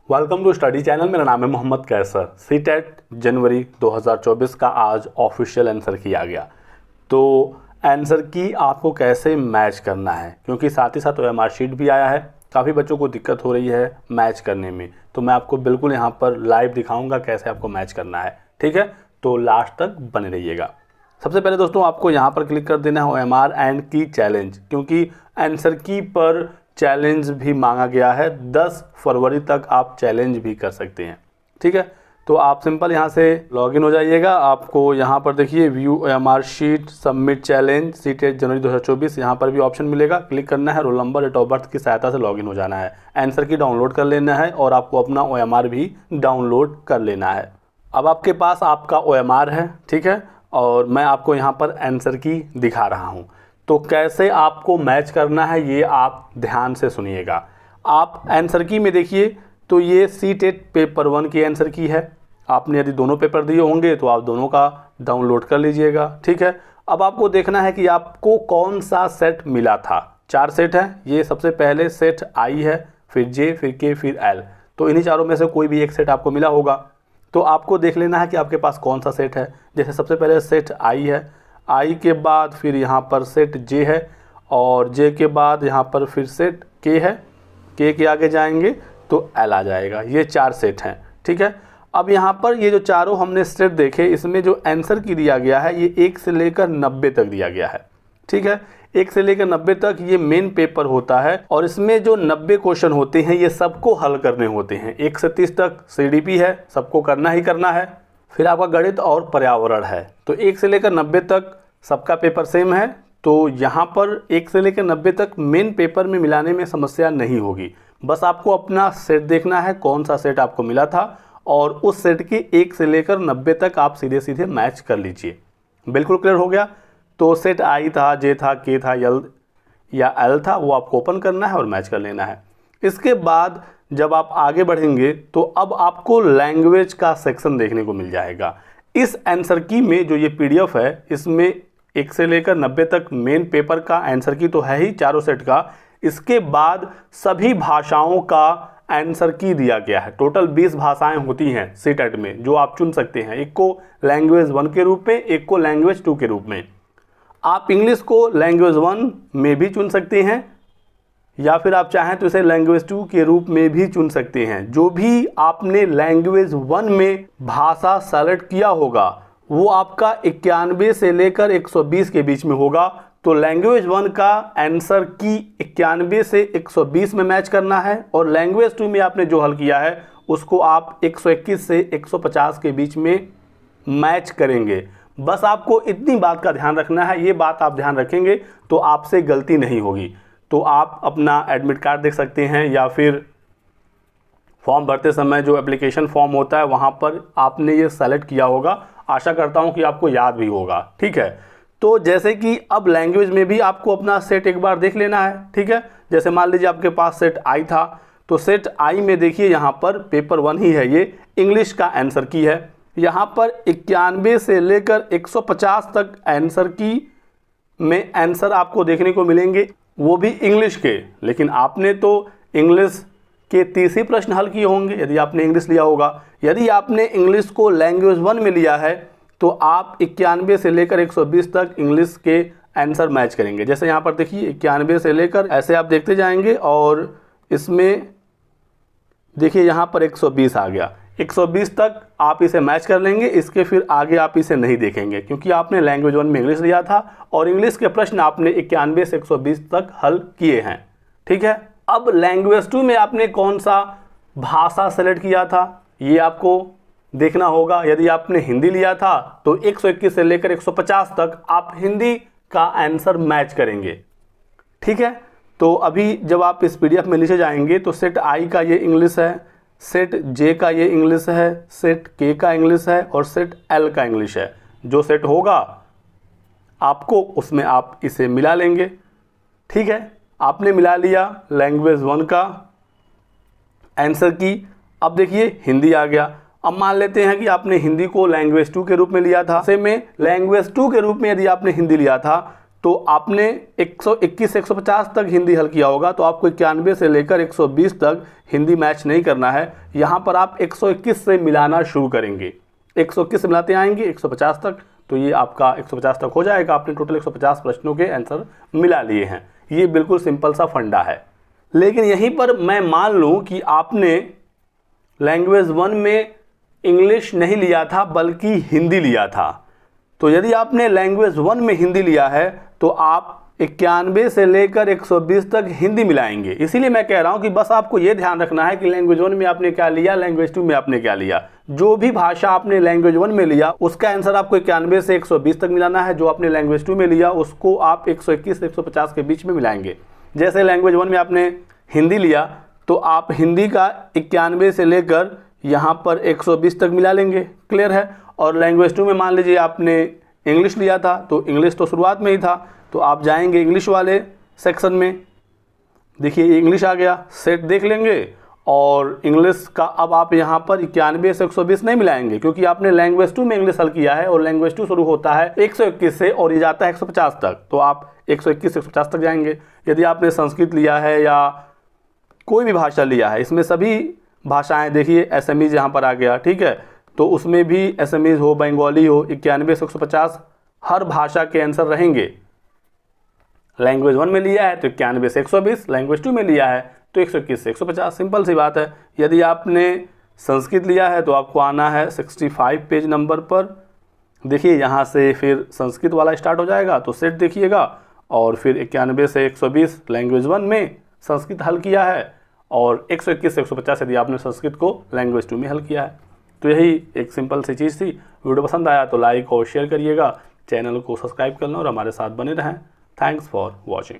Welcome to study channel. मेरा नाम है मोहम्मद कैसर। सीटेट जनवरी 2024 का आज ऑफिशियल आंसर की आ गया। तो आंसर की आपको कैसे मैच करना है, क्योंकि साथ ही साथ OMR शीट भी आया है। काफ़ी बच्चों को दिक्कत हो रही है मैच करने में, तो मैं आपको बिल्कुल यहाँ पर लाइव दिखाऊंगा कैसे आपको मैच करना है। ठीक है, तो लास्ट तक बने रहिएगा। सबसे पहले दोस्तों आपको यहाँ पर क्लिक कर देना है OMR एंड की चैलेंज, क्योंकि आंसर की पर चैलेंज भी मांगा गया है। 10 फरवरी तक आप चैलेंज भी कर सकते हैं। ठीक है, तो आप सिंपल यहाँ से लॉगिन हो जाइएगा। आपको यहाँ पर देखिए view OMR sheet, submit challenge, CTET जनवरी 2024, यहाँ पर भी ऑप्शन मिलेगा। क्लिक करना है, roll number, date of birth की सहायता से लॉगिन हो जाना है। आंसर की डाउनलोड कर लेना है और आपको अपना OMR भी डाउनलोड कर लेना है। अब आपके पास आपका OMR है, ठीक है, और मैं आपको यहाँ पर आंसर की दिखा रहा हूँ। तो कैसे आपको मैच करना है ये आप ध्यान से सुनिएगा। आप आंसर की में देखिए तो ये सीटेट पेपर 1 की आंसर की है। आपने यदि दोनों पेपर दिए होंगे तो आप दोनों का डाउनलोड कर लीजिएगा। ठीक है, अब आपको देखना है कि आपको कौन सा सेट मिला था। 4 सेट है। ये सबसे पहले सेट आई है, फिर J, फिर K, फिर L। तो इन्हीं चारों में से कोई भी एक सेट आपको मिला होगा। तो आपको देख लेना है कि आपके पास कौन सा सेट है। जैसे सबसे पहले सेट आई है, आई के बाद फिर यहाँ पर सेट J है, और J के बाद यहाँ पर फिर सेट K है। K के आगे जाएंगे तो L आ जाएगा। ये 4 सेट हैं। ठीक है, अब यहाँ पर ये जो चारों हमने सेट देखे, इसमें जो आंसर की दिया गया है ये 1 से लेकर 90 तक दिया गया है। ठीक है, 1 से लेकर 90 तक ये मेन पेपर होता है, और इसमें जो 90 क्वेश्चन होते हैं ये सबको हल करने होते हैं। 1 से 30 तक CDP है, सबको करना ही करना है। फिर आपका गणित और पर्यावरण है। तो 1 से लेकर 90 तक सबका पेपर सेम है। तो यहाँ पर 1 से लेकर 90 तक मेन पेपर में मिलाने में समस्या नहीं होगी। बस आपको अपना सेट देखना है, कौन सा सेट आपको मिला था, और उस सेट के 1 से लेकर 90 तक आप सीधे सीधे मैच कर लीजिए। बिल्कुल क्लियर हो गया। तो सेट आई था, J था, K था, L या L था, वो आपको ओपन करना है और मैच कर लेना है। इसके बाद जब आप आगे बढ़ेंगे तो अब आपको लैंग्वेज का सेक्शन देखने को मिल जाएगा। इस आंसर की में जो ये PDF है, इसमें 1 से लेकर 90 तक मेन पेपर का आंसर की तो है ही चारों सेट का। इसके बाद सभी भाषाओं का आंसर की दिया गया है। टोटल 20 भाषाएं होती हैं सीटेट में, जो आप चुन सकते हैं। एक को लैंग्वेज 1 के रूप में, एक को लैंग्वेज 2 के रूप में। आप इंग्लिश को लैंग्वेज 1 में भी चुन सकते हैं, या फिर आप चाहें तो इसे लैंग्वेज 2 के रूप में भी चुन सकते हैं। जो भी आपने लैंग्वेज 1 में भाषा सेलेक्ट किया होगा वो आपका 91 से लेकर 120 के बीच में होगा। तो लैंग्वेज 1 का आंसर की 91 से 120 में मैच करना है, और लैंग्वेज 2 में आपने जो हल किया है उसको आप 121 से 150 के बीच में मैच करेंगे। बस आपको इतनी बात का ध्यान रखना है। ये बात आप ध्यान रखेंगे तो आपसे गलती नहीं होगी। तो आप अपना एडमिट कार्ड देख सकते हैं, या फिर फॉर्म भरते समय जो एप्लीकेशन फॉर्म होता है वहाँ पर आपने ये सेलेक्ट किया होगा। आशा करता हूँ कि आपको याद भी होगा। ठीक है, तो जैसे कि अब लैंग्वेज में भी आपको अपना सेट एक बार देख लेना है। ठीक है, जैसे मान लीजिए आपके पास सेट आई था, तो सेट आई में देखिए यहाँ पर पेपर 1 ही है, ये इंग्लिश का आंसर की है। यहाँ पर 91 से लेकर 150 तक आंसर की में आंसर आपको देखने को मिलेंगे, वो भी इंग्लिश के। लेकिन आपने तो इंग्लिश के 30 ही प्रश्न हल किए होंगे यदि आपने इंग्लिश लिया होगा। यदि आपने इंग्लिश को लैंग्वेज 1 में लिया है तो आप 91 से लेकर 120 तक इंग्लिश के आंसर मैच करेंगे। जैसे यहाँ पर देखिए 91 से लेकर ऐसे आप देखते जाएंगे, और इसमें देखिए यहाँ पर 120 आ गया। 120 तक आप इसे मैच कर लेंगे। इसके फिर आगे आप इसे नहीं देखेंगे, क्योंकि आपने लैंग्वेज 1 में इंग्लिश लिया था और इंग्लिश के प्रश्न आपने 91 से 120 तक हल किए हैं। ठीक है, अब लैंग्वेज 2 में आपने कौन सा भाषा सेलेक्ट किया था ये आपको देखना होगा। यदि आपने हिंदी लिया था तो 121 से लेकर 150 तक आप हिंदी का आंसर मैच करेंगे। ठीक है, तो अभी जब आप इस PDF में नीचे जाएंगे तो सेट आई का ये इंग्लिश है, सेट J का ये इंग्लिश है, सेट K का इंग्लिश है, और सेट L का इंग्लिश है। जो सेट होगा आपको उसमें आप इसे मिला लेंगे। ठीक है, आपने मिला लिया लैंग्वेज 1 का आंसर की। अब देखिए हिंदी आ गया। अब मान लेते हैं कि आपने हिंदी को लैंग्वेज 2 के रूप में लिया था। ऐसे में लैंग्वेज 2 के रूप में यदि आपने हिंदी लिया था तो आपने 121 से 150 तक हिंदी हल किया होगा, तो आपको 91 से लेकर 120 तक हिंदी मैच नहीं करना है। यहाँ पर आप 121 से मिलाना शुरू करेंगे, 121 से मिलाते आएंगे 150 तक, तो ये आपका 150 तक हो जाएगा। आपने टोटल 150 प्रश्नों के आंसर मिला लिए हैं। ये बिल्कुल सिंपल सा फंडा है। लेकिन यहीं पर मैं मान लूँ कि आपने लैंग्वेज 1 में इंग्लिश नहीं लिया था बल्कि हिंदी लिया था, तो यदि आपने लैंग्वेज 1 में हिंदी लिया है तो आप 91 से लेकर 120 तक हिंदी मिलाएंगे। इसीलिए मैं कह रहा हूं कि बस आपको यह ध्यान रखना है कि लैंग्वेज 1 में आपने क्या लिया, लैंग्वेज 2 में आपने क्या लिया। जो भी भाषा आपने लैंग्वेज 1 में लिया उसका आंसर आपको 91 से 120 तक मिलाना है। जो आपने लैंग्वेज 2 में लिया उसको आप 121 से 150 के बीच में मिलाएंगे। जैसे लैंग्वेज 1 में आपने हिंदी लिया तो आप हिंदी का 91 से लेकर यहाँ पर 120 तक मिला लेंगे, क्लियर है। और लैंग्वेज 2 में मान लीजिए आपने इंग्लिश लिया था, तो इंग्लिश तो शुरुआत में ही था, तो आप जाएंगे इंग्लिश वाले सेक्शन में। देखिए ये इंग्लिश आ गया, सेट देख लेंगे। और इंग्लिश का अब आप यहाँ पर 91 से 120 नहीं मिलाएंगे, क्योंकि आपने लैंग्वेज 2 में इंग्लिश हल किया है और लैंग्वेज 2 शुरू होता है 121 से और ये जाता है 150 तक, तो आप 121 से 150 तक जाएंगे। यदि आपने संस्कृत लिया है या कोई भी भाषा लिया है, इसमें सभी भाषाएं देखिए, एसएमईज यहाँ पर आ गया, ठीक है, तो उसमें भी एसएमईज हो, बंगाली हो, 91 से 150 हर भाषा के आंसर रहेंगे। लैंग्वेज 1 में लिया है तो 91 से 120, लैंग्वेज 2 में लिया है तो 121 से 150, सिंपल सी बात है। यदि आपने संस्कृत लिया है तो आपको आना है 65 पेज नंबर पर। देखिए यहाँ से फिर संस्कृत वाला स्टार्ट हो जाएगा, तो सेट देखिएगा और फिर 91 से 120 लैंग्वेज 1 में संस्कृत हल किया है और 121 से 150 यदि आपने संस्कृत को लैंग्वेज 2 में हल किया है। तो यही एक सिंपल सी चीज़ थी। वीडियो पसंद आया तो लाइक और शेयर करिएगा, चैनल को सब्सक्राइब करना और हमारे साथ बने रहें। Thanks for watching.